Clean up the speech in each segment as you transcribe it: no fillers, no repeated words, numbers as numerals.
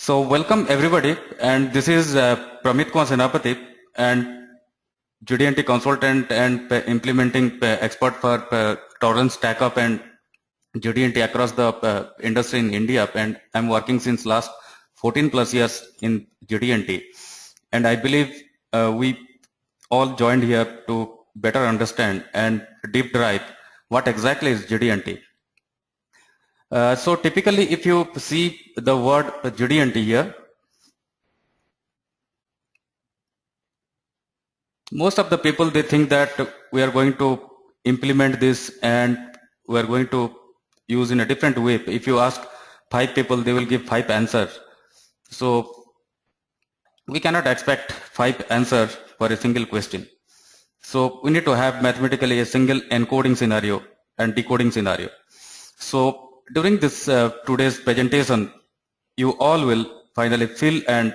So welcome everybody, and this is Pramit Kumar Senapati, and GD&T consultant and implementing expert for Torrent StackUp and GD&T across the industry in India, and I'm working since last 14 plus years in GD&T, and I believe we all joined here to better understand and deep dive what exactly is GD&T. So typically, if you see the word GD&T here, most of the people, they think that we are going to implement this and we are going to use in a different way. If you ask 5 people, they will give 5 answers. So we cannot expect 5 answers for a single question. So we need to have mathematically a single encoding scenario and decoding scenario. So during this today's presentation, you all will finally feel and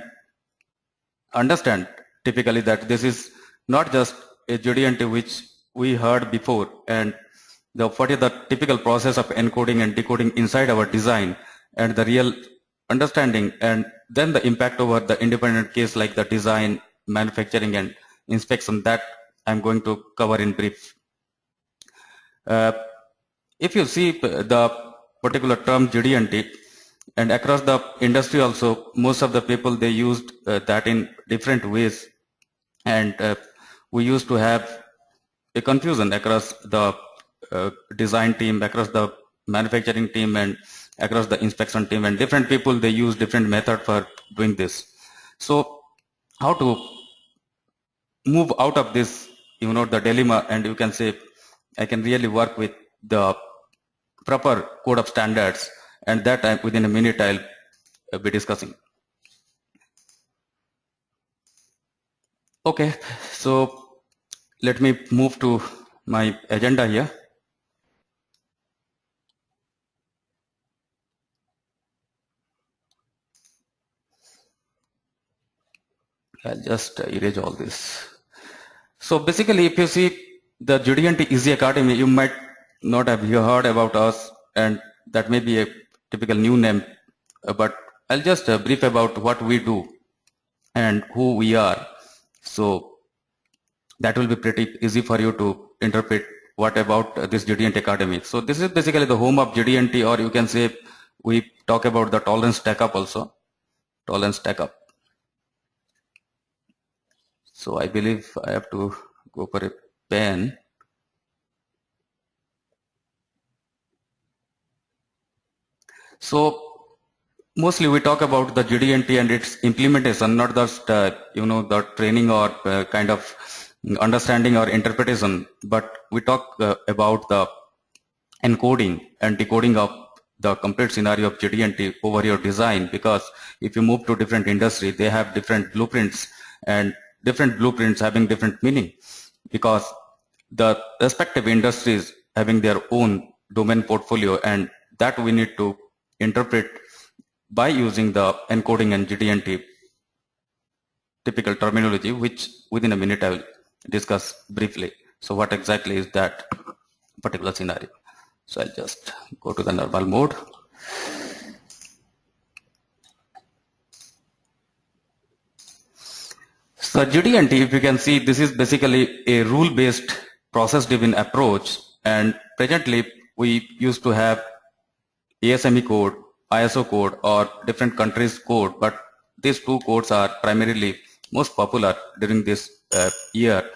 understand typically that this is not just a GD&T which we heard before, and what is the typical process of encoding and decoding inside our design, and the real understanding, and then the impact over the independent case like the design, manufacturing, and inspection, that I'm going to cover in brief. If you see the particular term GD&T, and across the industry also, most of the people, they used that in different ways, and we used to have a confusion across the design team, across the manufacturing team, and across the inspection team, and different people, they use different method for doing this. So how to move out of this, the dilemma, and you can say I can really work with the proper code of standards, and that within a minute I'll be discussing. Okay, so let me move to my agenda here. I'll just erase all this. So basically, if you see the GD&T Easy Academy, you might not have heard about us, and that may be a typical new name, but I'll just brief about what we do and who we are. So that will be pretty easy for you to interpret what about this GD&T Academy. So this is basically the home of GD&T, or you can say we talk about the Tolerance StackUp also, Tolerance StackUp. So I believe I have to go for a pen. So mostly we talk about the GD&T and its implementation, not just the training or kind of understanding or interpretation, but we talk about the encoding and decoding of the complete scenario of GD&T over your design, because if you move to different industry, they have different blueprints, and different blueprints having different meaning, because the respective industries having their own domain portfolio, and that we need to interpret by using the encoding and GD&T typical terminology, which within a minute I will discuss briefly. So what exactly is that particular scenario? So I'll just go to the normal mode. So GD&T, if you can see, this is basically a rule-based process-driven approach, and presently we used to have ASME code, ISO code, or different countries code, but these two codes are primarily most popular during this year.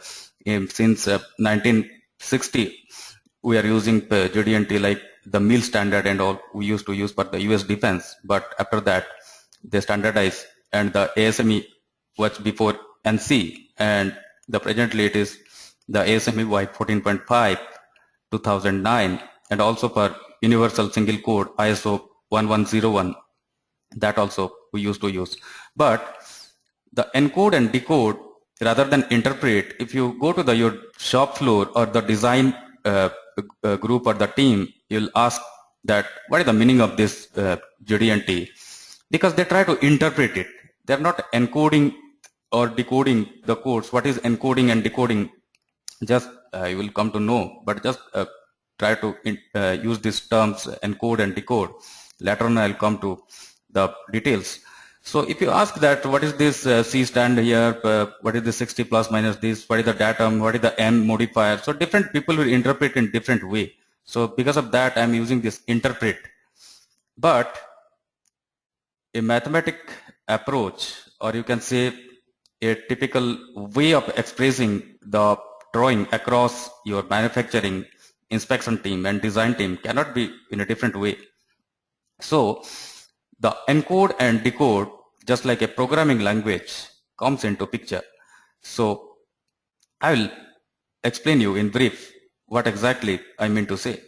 Since 1960, we are using GD&T like the MIL standard and all we used to use for the US defense, but after that they standardized, and the ASME was before NC, and the presently it is the ASME Y 14.5 2009, and also for Universal Single Code ISO 1101, that also we used to use. But the encode and decode, rather than interpret, if you go to your shop floor or the design group or the team, you'll ask that what is the meaning of this GD&T, because they try to interpret it. They're not encoding or decoding the codes. What is encoding and decoding? Just you will come to know, but just try to use these terms, encode and decode. Later on I'll come to the details. So if you ask that what is this C stand here, what is the 60 plus minus this, what is the datum, what is the M modifier, so different people will interpret in different way. So because of that I'm using this interpret. But a mathematic approach, or you can say a typical way of expressing the drawing across your manufacturing, inspection team and design team cannot be in a different way. So the encode and decode, just like a programming language, comes into picture. So I will explain you in brief what exactly I mean to say.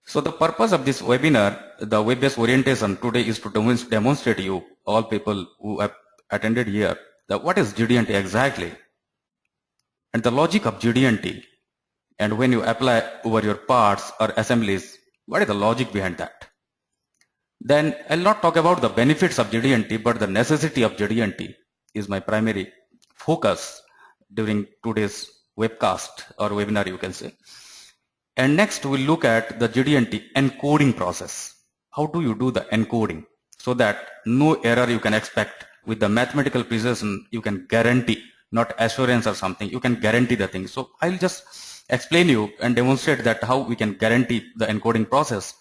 So the purpose of this webinar, the web-based orientation today, is to demonstrate you, all people who have attended here, that what is GD&T exactly, and the logic of GD&T, and when you apply over your parts or assemblies, what is the logic behind that. Then I'll not talk about the benefits of GD&T, but the necessity of GD&T is my primary focus during today's webcast or webinar, you can say. And next we'll look at the GD&T encoding process. How do you do the encoding so that no error you can expect? With the mathematical precision you can guarantee, not assurance or something, you can guarantee the thing. So I'll just explain you and demonstrate that how we can guarantee the encoding process.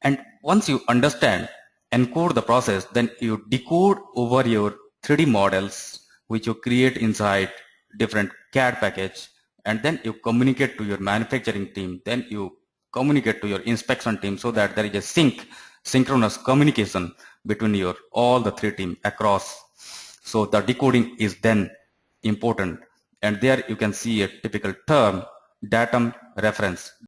And once you understand, encode the process, then you decode over your 3D models which you create inside different CAD package, and then you communicate to your manufacturing team, then you communicate to your inspection team, so that there is a synchronous communication between your all the 3 teams across. So the decoding is then important, and there you can see a typical term, datum reference.